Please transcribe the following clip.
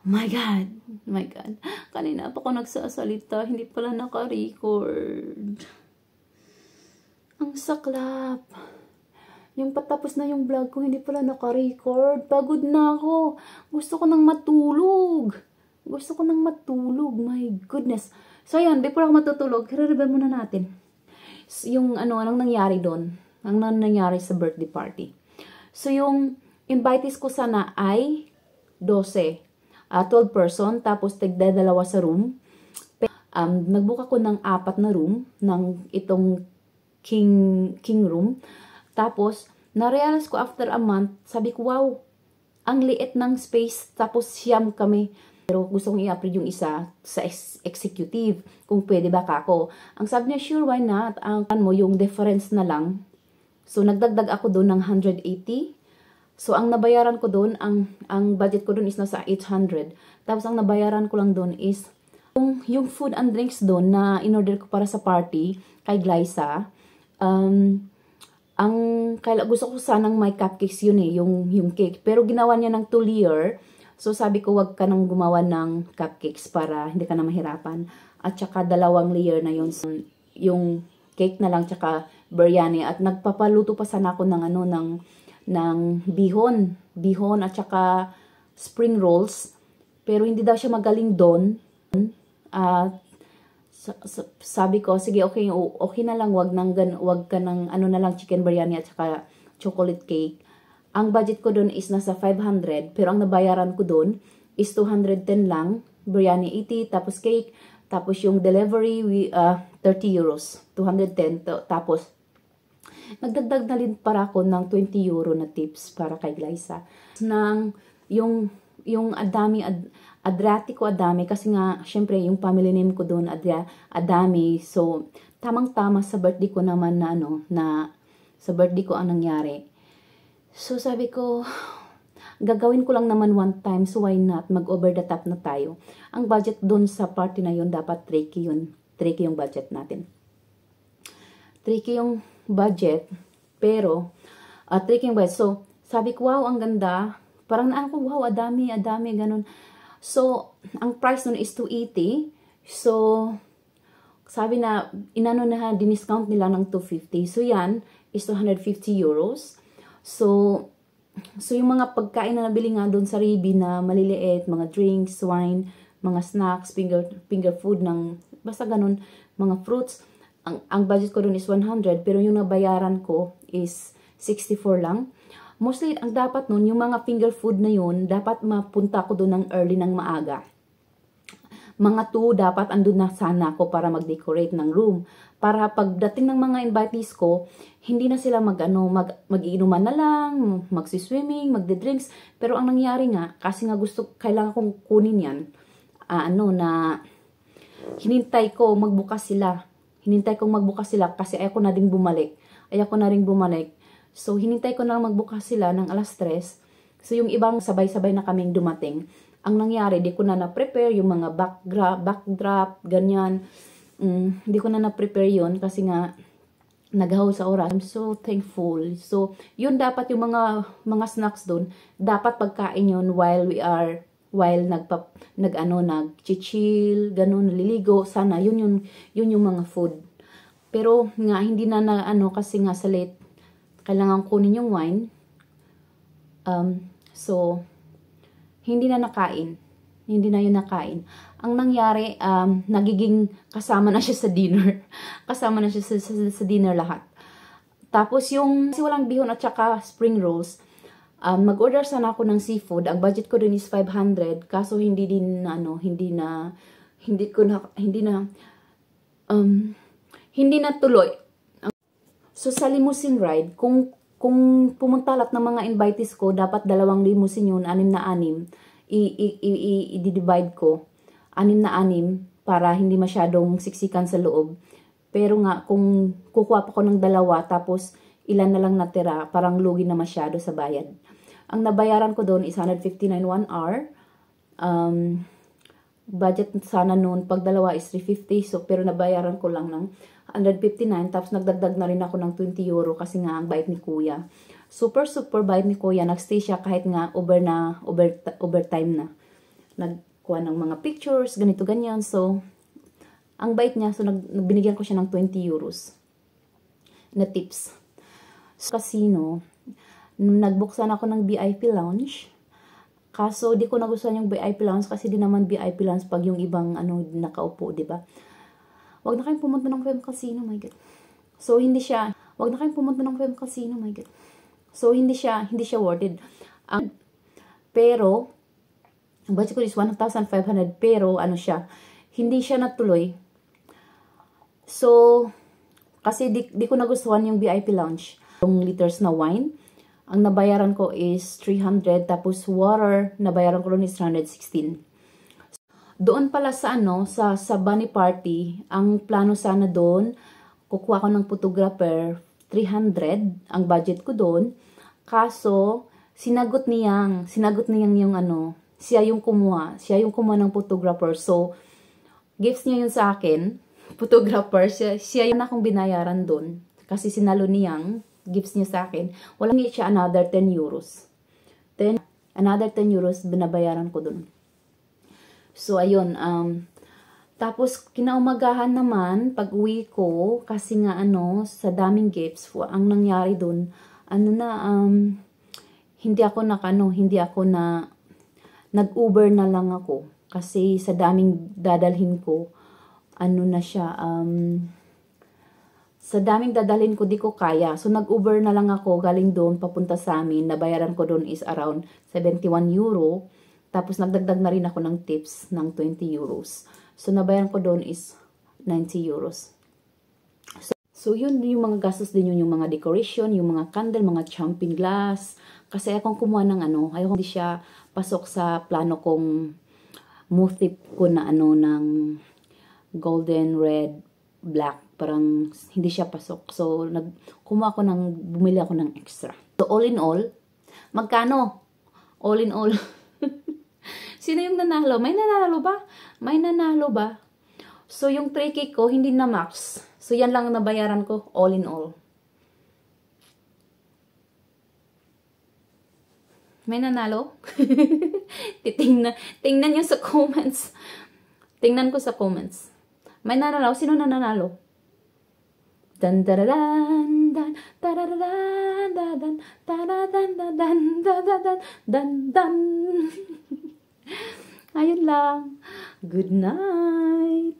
My God. My God. Kanina pa ako nagsasalita, hindi pala naka-record. Ang saklap. Yung patapos na yung vlog ko, hindi pala naka-record. Pagod na ako. Gusto ko nang matulog. Gusto ko nang matulog. My goodness. So, ayan, before ako matutulog, i-review muna natin. Yung anong nangyari doon. Ang nangyari sa birthday party. So, yung invitees ko sana ay 12. 12 person, tapos tigdadalawa sa room. Nagbook ako ng 4 na room, ng itong king room. Tapos, na-realize ko after a month, sabi ko, wow, ang liit ng space, tapos siyam kami. Pero gusto kong i-upgrade yung isa sa executive, kung pwede ba kako. Ang sabi niya, sure, why not? Ang mo, yung difference na lang. So, nagdagdag ako doon ng 180. So, ang nabayaran ko doon, ang budget ko doon is nasa 800. Tapos, ang nabayaran ko lang doon is, yung food and drinks doon na in-order ko para sa party, kay Glyza, gusto ko sanang may cupcakes yun yung cake. Pero ginawa niya ng 2 layer. So, sabi ko, wag ka nang gumawa ng cupcakes para hindi ka na mahirapan. At saka, 2 layer na yun. So, yung cake na lang, tsaka biryani. At nagpapaluto pa sana ako ng bihon at saka spring rolls. Pero hindi daw siya magaling doon. Sabi ko, sige, okay na lang, wag ka ng na lang chicken biryani at saka chocolate cake. Ang budget ko doon is nasa 500, pero ang nabayaran ko doon is 210 lang, biryani 80, tapos cake, tapos yung delivery 30 euros, 210, tapos nagdagdag na rin para ako ng 20 euro na tips para kay Glyza. Yung Adriatico Adami, kasi nga, syempre, yung family name ko doon, Adami. So, tamang-tama sa birthday ko naman sa birthday ko ang nangyari. So, sabi ko, gagawin ko lang naman one time, so why not? Mag-over the top na tayo. Ang budget doon sa party na yun, dapat 3K yun. 3K yung budget natin. 3K yung budget, pero 3K yung budget. So, sabi ko, wow, ang ganda. Parang wow, adami, ganun. So, ang price nun is 280. So, sabi na, diniscount nila ng 250. So, yan is 250 euros. So yung mga pagkain na nabili nga doon sa Ribi na maliliit, mga drinks, wine, mga snacks, finger food, basta ganun, mga fruits. Ang budget ko doon is 100, pero yung nabayaran ko is 64 lang. Mostly, ang dapat nun, yung mga finger food na yun, dapat mapunta ko doon ng early ng maaga. Mga 2, dapat andun na sana ako para mag-decorate ng room. Para pagdating ng mga invitees ko, hindi na sila mag-iinuman na lang, magsiswimming, magde-drinks. Pero ang nangyari nga, kasi nga kailangan kong kunin yan, hinintay kong magbukas sila kasi ayoko na rin bumalik. So, hinintay ko na magbukas sila ng 3:00. So, yung ibang sabay-sabay na kaming dumating. Ang nangyari, di ko na na-prepare yung mga backdrop, ganyan. Di ko na na-prepare yun kasi nga naghaw sa oras. I'm so thankful. So, yun dapat yung mga snacks doon. Dapat pagkain yun while nag-chill, ganun, naliligo. Sana, yun yung mga food. Pero nga, hindi na kasi nga sa late, kailangan kunin yung wine. So, hindi na nakain. Hindi na yun nakain. Ang nangyari, nagiging kasama na siya sa dinner. Kasama na siya sa dinner lahat. Tapos kasi walang bihon at saka spring rolls, mag-order sana ako ng seafood. Ang budget ko din is 500. Kaso hindi na tuloy. So, sa limousine ride, kung pumunta lahat ng mga invitees ko, dapat 2 limousine yun, 6 na 6. I-divide ko 6 na 6 para hindi masyadong siksikan sa loob. Pero nga, kung kukuha pa ko ng 2, tapos ilan na lang natira, parang lugi na masyado sa bayad. Ang nabayaran ko doon is 159 1 hour. Budget sana noon, pag 2 is 350. So, pero nabayaran ko lang ng 159. Tapos nagdagdag na rin ako ng 20 euro kasi nga ang bait ni Kuya. Super bait ni Kuya. Nagstay siya kahit nga overtime na. nagkuha ng mga pictures, ganito, ganyan. So, ang bait niya, so binigyan ko siya ng 20 euros na tips. So, casino, nagbuksan ako ng VIP lounge. Kaso, di ko nagustuhan yung VIP lounge kasi di naman VIP lounge pag yung ibang nakaupo, di ba? Wag na kayong pumunta ng FM Casino, my God. So, hindi siya, wag na kayong pumunta ng FM Casino, my God. So, hindi siya worth it. Pero, ang budget ko is 1,500, pero, hindi siya natuloy. So, kasi di ko nagustuhan yung VIP lounge. Yung liters na wine, ang nabayaran ko is 300, tapos water, nabayaran ko rin is 116. Doon pala sa sa bunny party, ang plano sana doon, kukuha ko ng photographer, 300 ang budget ko doon. Kaso sinagot niyang yung siya yung kumuha ng photographer. So gifts niya yun sa akin, photographer, siya yun akong binayaran doon. Kasi sinalo niyang gifts niya sa akin. Wala niya siya another 10 euros. Then another 10 euros binabayaran ko doon. So, ayun, tapos, kinaumagahan naman, pag uwi ko, kasi nga, sa daming gifts, ang nangyari dun, hindi ako nag-Uber na lang ako, kasi sa daming dadalhin ko, sa daming dadalhin ko, di ko kaya. So, nag-Uber na lang ako, galing doon, papunta sa amin, nabayaran ko doon is around 71 euro, tapos nagdagdag na rin ako ng tips ng 20 euros. So, nabayaran ko doon is 90 euros. So, yun yung mga gastos din yun, yung mga decoration, yung mga candle, mga champagne glass. Kasi akong kumuha ng ayoko hindi siya pasok sa plano kong motif ko na ng golden, red, black. Parang hindi siya pasok. So, bumili ako ng extra. So, all in all, magkano? All in all. Sino yung nanalo? May nanalo ba? May nanalo ba? So, yung 3K ko, hindi na max. So, yan lang nabayaran ko, all in all. May nanalo? Tingnan nyo sa comments. Tingnan ko sa comments. May nanalo? Sino na nanalo? Dan dan dan dan dan dan dan dan dan dan. Ayun lang. Good night.